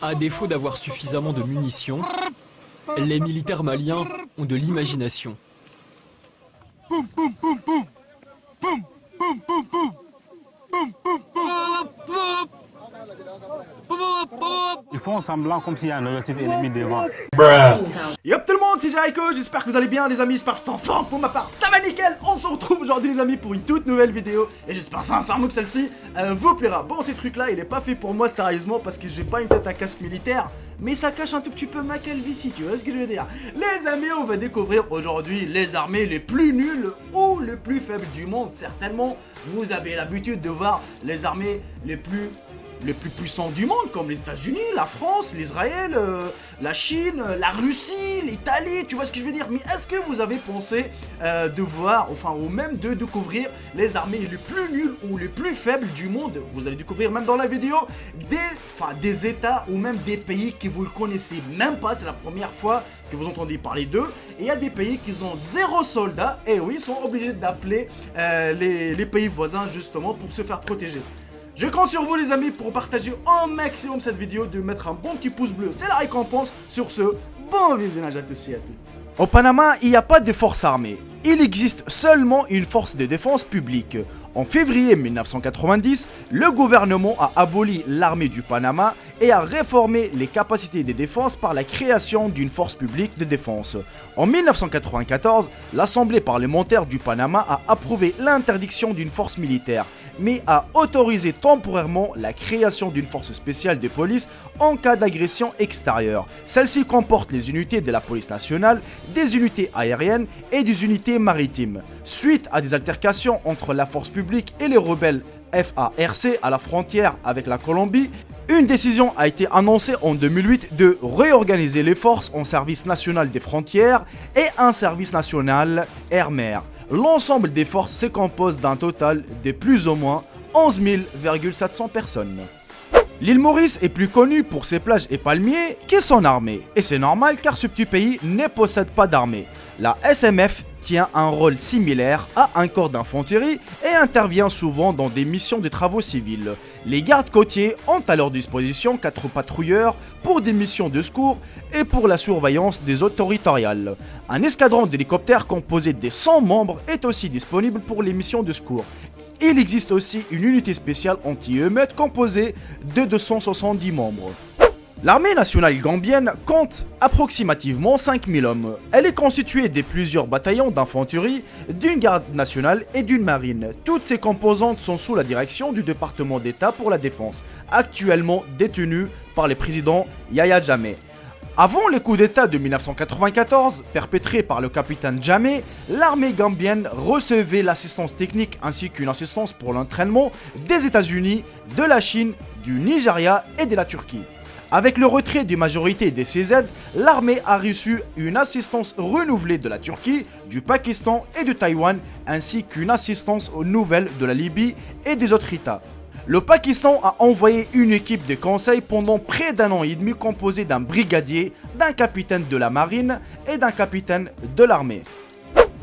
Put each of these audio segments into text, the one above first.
À défaut d'avoir suffisamment de munitions, les militaires maliens ont de l'imagination. Ils font semblant comme s'il y a un objectif ennemi devant. Yop tout le monde, c'est Jericho, j'espère que vous allez bien les amis, j'espère que vous êtes en forme pour ma part, ça va nickel. On se retrouve aujourd'hui les amis pour une toute nouvelle vidéo et j'espère sincèrement que celle-ci vous plaira. Bon, ces trucs là il est pas fait pour moi sérieusement parce que j'ai pas une tête à casque militaire, mais ça cache un tout petit peu ma calvitie, tu vois ce que je veux dire. Les amis, on va découvrir aujourd'hui les armées les plus nulles ou les plus faibles du monde. Certainement vous avez l'habitude de voir les armées les plus puissants du monde, comme les États-Unis, la France, l'Israël, la Chine, la Russie, l'Italie, tu vois ce que je veux dire. Mais est-ce que vous avez pensé de voir, enfin, ou même de découvrir les armées les plus nulles ou les plus faibles du monde? Vous allez découvrir même dans la vidéo des États ou même des pays que vous ne connaissez même pas, c'est la première fois que vous entendez parler d'eux. Et il y a des pays qui ont 0 soldats, et oui, ils sont obligés d'appeler les pays voisins justement pour se faire protéger. Je compte sur vous les amis pour partager au maximum cette vidéo, de mettre un bon petit pouce bleu, c'est la récompense. Sur ce, bon visionnage à tous et à toutes. Au Panama, il n'y a pas de force armée, il existe seulement une force de défense publique. En février 1990, le gouvernement a aboli l'armée du Panama et a réformé les capacités de défense par la création d'une force publique de défense. En 1994, l'Assemblée parlementaire du Panama a approuvé l'interdiction d'une force militaire, mais a autorisé temporairement la création d'une force spéciale de police en cas d'agression extérieure. Celle-ci comporte les unités de la police nationale, des unités aériennes et des unités maritimes. Suite à des altercations entre la force publique et les rebelles FARC à la frontière avec la Colombie, une décision a été annoncée en 2008 de réorganiser les forces en service national des frontières et un service national air-mer. L'ensemble des forces se compose d'un total de plus ou moins 11 700 personnes. L'île Maurice est plus connue pour ses plages et palmiers que son armée. Et c'est normal car ce petit pays ne possède pas d'armée. La SMF tient un rôle similaire à un corps d'infanterie et intervient souvent dans des missions de travaux civils. Les gardes côtiers ont à leur disposition 4 patrouilleurs pour des missions de secours et pour la surveillance des eaux territoriales. Un escadron d'hélicoptères composé de 100 membres est aussi disponible pour les missions de secours. Il existe aussi une unité spéciale anti-émeute composée de 270 membres. L'armée nationale gambienne compte approximativement 5000 hommes. Elle est constituée de plusieurs bataillons d'infanterie, d'une garde nationale et d'une marine. Toutes ces composantes sont sous la direction du département d'État pour la défense, actuellement détenu par le président Yahya Jammeh. Avant le coup d'État de 1994, perpétré par le capitaine Jammeh, l'armée gambienne recevait l'assistance technique ainsi qu'une assistance pour l'entraînement des États-Unis, de la Chine, du Nigeria et de la Turquie. Avec le retrait des majorités des CZ, l'armée a reçu une assistance renouvelée de la Turquie, du Pakistan et de Taïwan, ainsi qu'une assistance nouvelle de la Libye et des autres États. Le Pakistan a envoyé une équipe de conseil pendant près d'1 an et demi composée d'un brigadier, d'un capitaine de la marine et d'un capitaine de l'armée.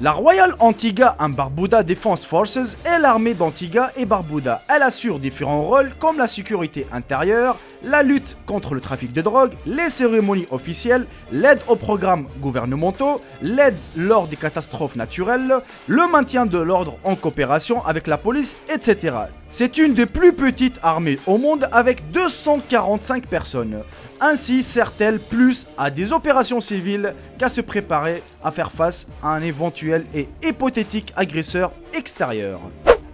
La Royal Antigua and Barbuda Defense Forces est l'armée d'Antigua et Barbuda. Elle assure différents rôles comme la sécurité intérieure, la lutte contre le trafic de drogue, les cérémonies officielles, l'aide aux programmes gouvernementaux, l'aide lors des catastrophes naturelles, le maintien de l'ordre en coopération avec la police, etc. C'est une des plus petites armées au monde avec 245 personnes. Ainsi sert-elle plus à des opérations civiles qu'à se préparer à faire face à un éventuel et hypothétique agresseur extérieur.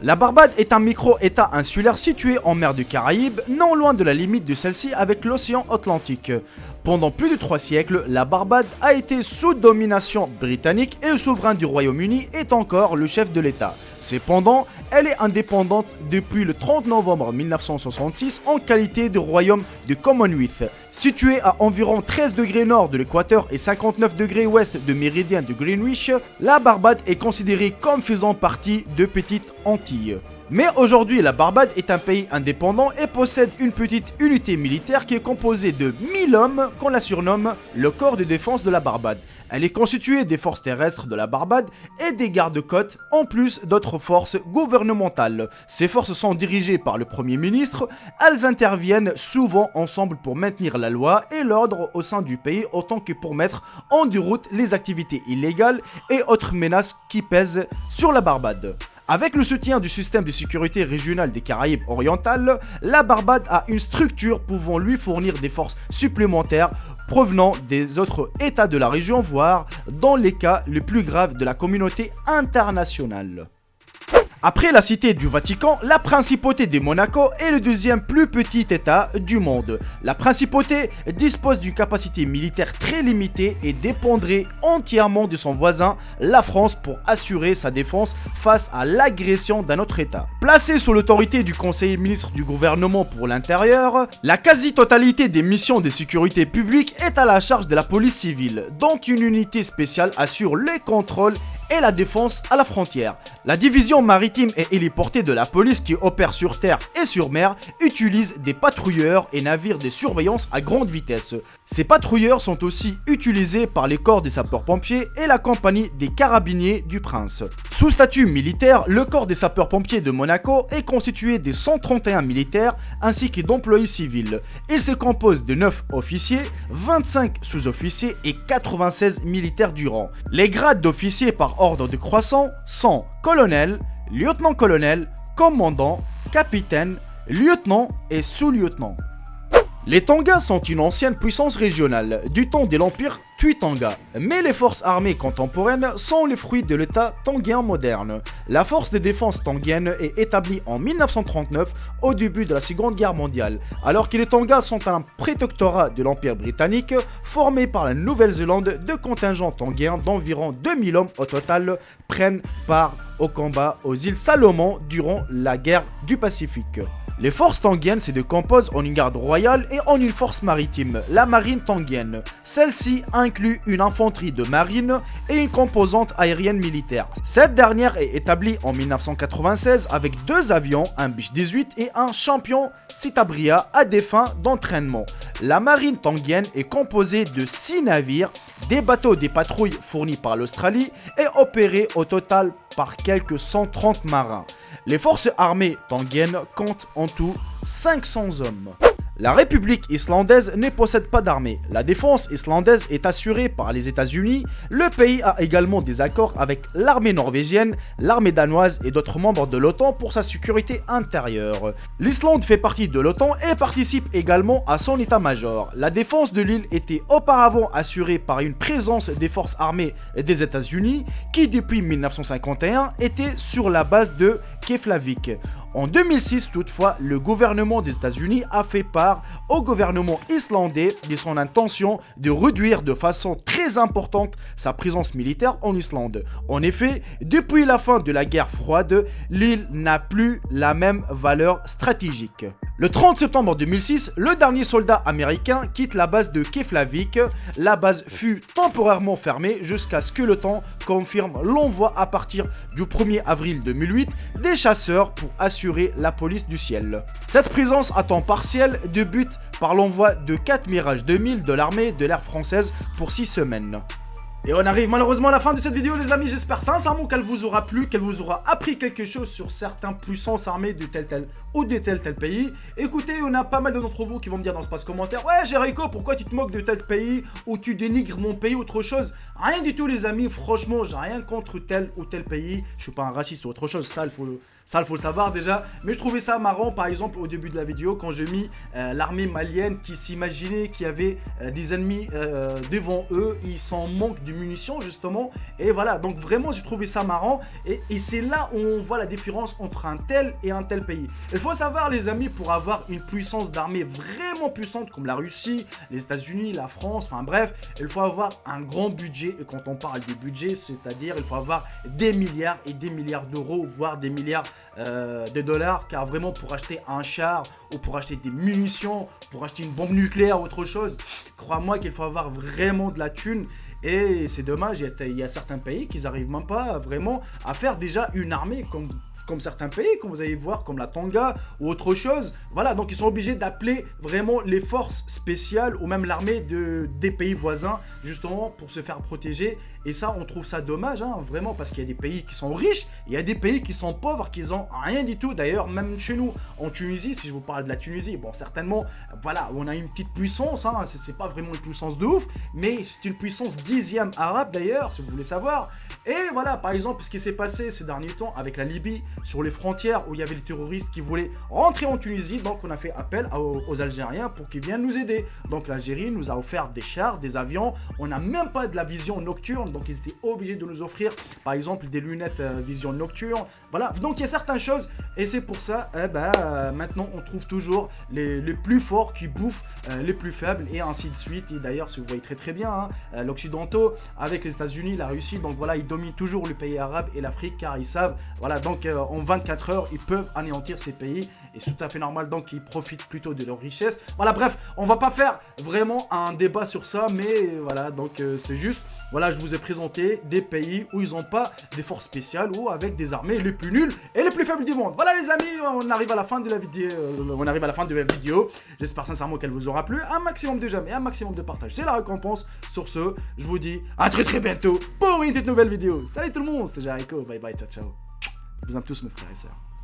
La Barbade est un micro-état insulaire situé en mer des Caraïbes, non loin de la limite de celle-ci avec l'océan Atlantique. Pendant plus de 3 siècles, la Barbade a été sous domination britannique et le souverain du Royaume-Uni est encore le chef de l'État. Cependant, elle est indépendante depuis le 30 novembre 1966 en qualité de royaume du Commonwealth. Située à environ 13 degrés nord de l'équateur et 59 degrés ouest de méridien de Greenwich, la Barbade est considérée comme faisant partie de Petites Antilles. Mais aujourd'hui, la Barbade est un pays indépendant et possède une petite unité militaire qui est composée de 1000 hommes qu'on la surnomme le corps de défense de la Barbade. Elle est constituée des forces terrestres de la Barbade et des gardes-côtes, en plus d'autres forces gouvernementales. Ces forces sont dirigées par le Premier ministre, elles interviennent souvent ensemble pour maintenir la loi et l'ordre au sein du pays autant que pour mettre en déroute les activités illégales et autres menaces qui pèsent sur la Barbade. Avec le soutien du système de sécurité régional des Caraïbes orientales, la Barbade a une structure pouvant lui fournir des forces supplémentaires provenant des autres États de la région, voire dans les cas les plus graves de la communauté internationale. Après la cité du Vatican, la principauté de Monaco est le deuxième plus petit état du monde. La principauté dispose d'une capacité militaire très limitée et dépendrait entièrement de son voisin, la France, pour assurer sa défense face à l'agression d'un autre état. Placée sous l'autorité du conseiller ministre du gouvernement pour l'intérieur, la quasi-totalité des missions de sécurité publique est à la charge de la police civile, dont une unité spéciale assure les contrôles et la défense à la frontière. La division maritime et héliportée de la police qui opère sur terre et sur mer utilise des patrouilleurs et navires de surveillance à grande vitesse. Ces patrouilleurs sont aussi utilisés par les corps des sapeurs-pompiers et la compagnie des carabiniers du Prince. Sous statut militaire, le corps des sapeurs-pompiers de Monaco est constitué de 131 militaires ainsi que d'employés civils. Il se compose de 9 officiers, 25 sous-officiers et 96 militaires du rang. Les grades d'officiers par ordre de croissant sont colonel, lieutenant-colonel, commandant, capitaine, lieutenant et sous-lieutenant. Les Tonga sont une ancienne puissance régionale du temps de l'empire Tuitanga, mais les forces armées contemporaines sont le fruit de l'état tongien moderne. La force de défense tongienne est établie en 1939 au début de la Seconde Guerre mondiale, alors que les Tonga sont un prétectorat de l'empire britannique formé par la Nouvelle-Zélande. Deux contingents tongiens d'environ 2000 hommes au total prennent part au combat aux îles Salomon durant la guerre du Pacifique. Les forces tongiennes se décomposent en une garde royale et en une force maritime, la marine tongienne. Celle-ci inclut une infanterie de marine et une composante aérienne militaire. Cette dernière est établie en 1996 avec 2 avions, un Biche 18 et un Champion Citabria à des fins d'entraînement. La marine tongienne est composée de 6 navires, des bateaux des patrouilles fournis par l'Australie et opérés au total par quelques 130 marins. Les forces armées tongiennes comptent en tout 500 hommes. La République islandaise ne possède pas d'armée. La défense islandaise est assurée par les États-Unis. Le pays a également des accords avec l'armée norvégienne, l'armée danoise et d'autres membres de l'OTAN pour sa sécurité intérieure. L'Islande fait partie de l'OTAN et participe également à son état-major. La défense de l'île était auparavant assurée par une présence des forces armées des États-Unis qui depuis 1951 étaient sur la base de Keflavik. En 2006, toutefois, le gouvernement des États-Unis a fait part au gouvernement islandais de son intention de réduire de façon très importante sa présence militaire en Islande. En effet, depuis la fin de la guerre froide, l'île n'a plus la même valeur stratégique. Le 30 septembre 2006, le dernier soldat américain quitte la base de Keflavik. La base fut temporairement fermée jusqu'à ce que l'OTAN confirme l'envoi à partir du 1er avril 2008 des chasseurs pour assurer la police du ciel. Cette présence à temps partiel débute par l'envoi de 4 Mirage 2000 de l'armée de l'air française pour 6 semaines. Et on arrive malheureusement à la fin de cette vidéo les amis, j'espère sincèrement qu'elle vous aura plu, qu'elle vous aura appris quelque chose sur certaines puissances armées de tel ou de tel pays. Écoutez, on a pas mal d'entre vous qui vont me dire dans ce commentaire: ouais Jericho, pourquoi tu te moques de tel pays ou tu dénigres mon pays ou autre chose? Rien du tout les amis, franchement j'ai rien contre tel ou tel pays, je suis pas un raciste ou autre chose, ça il faut le savoir déjà. Mais je trouvais ça marrant par exemple au début de la vidéo quand j'ai mis l'armée malienne qui s'imaginait qu'il y avait des ennemis devant eux, ils s'en manquent de munitions justement, et voilà, donc vraiment j'ai trouvé ça marrant, et c'est là où on voit la différence entre un tel et un tel pays. Il faut savoir les amis, pour avoir une puissance d'armée vraiment puissante comme la Russie, les États-Unis, la France, enfin bref, il faut avoir un grand budget, et quand on parle de budget, c'est-à-dire il faut avoir des milliards et des milliards d'euros, voire des milliards de dollars, car vraiment pour acheter un char ou pour acheter des munitions, pour acheter une bombe nucléaire ou autre chose, crois-moi qu'il faut avoir vraiment de la thune. Et c'est dommage, il y a certains pays qui n'arrivent même pas vraiment à faire déjà une armée comme comme certains pays, comme vous allez voir, comme la Tonga ou autre chose. Voilà, donc ils sont obligés d'appeler vraiment les forces spéciales ou même l'armée des pays voisins, justement pour se faire protéger. Et ça, on trouve ça dommage, hein, vraiment, parce qu'il y a des pays qui sont riches, il y a des pays qui sont pauvres, qui n'ont rien du tout. D'ailleurs, même chez nous, en Tunisie, si je vous parle de la Tunisie, bon, certainement, voilà, on a une petite puissance, hein, c'est pas vraiment une puissance de ouf, mais c'est une puissance 10e arabe d'ailleurs, si vous voulez savoir. Et voilà, par exemple, ce qui s'est passé ces derniers temps avec la Libye, sur les frontières où il y avait les terroristes qui voulaient rentrer en Tunisie, donc on a fait appel aux Algériens pour qu'ils viennent nous aider. Donc l'Algérie nous a offert des chars, des avions, on n'a même pas de la vision nocturne, donc ils étaient obligés de nous offrir, par exemple, des lunettes vision nocturne. Voilà, donc il y a certaines choses, et c'est pour ça, maintenant on trouve toujours les plus forts qui bouffent les plus faibles, et ainsi de suite. Et d'ailleurs, si vous voyez très bien, hein, l'Occidentaux, avec les États-Unis, la Russie, donc voilà, ils dominent toujours le pays arabe et l'Afrique, car ils savent, voilà, donc en 24 heures, ils peuvent anéantir ces pays, et c'est tout à fait normal, donc ils profitent plutôt de leur richesse. Voilà, bref, on va pas faire vraiment un débat sur ça, mais voilà, donc c'est juste, voilà, je vous ai présenté des pays où ils n'ont pas des forces spéciales ou avec des armées les plus nulles et les plus faibles du monde. Voilà les amis, on arrive à la fin de la vidéo. J'espère sincèrement qu'elle vous aura plu. Un maximum de j'aime et un maximum de partage, c'est la récompense. Sur ce, je vous dis à très bientôt pour une toute nouvelle vidéo. Salut tout le monde, c'était Jericho, bye bye, ciao ciao. Je vous aime tous mes frères et sœurs.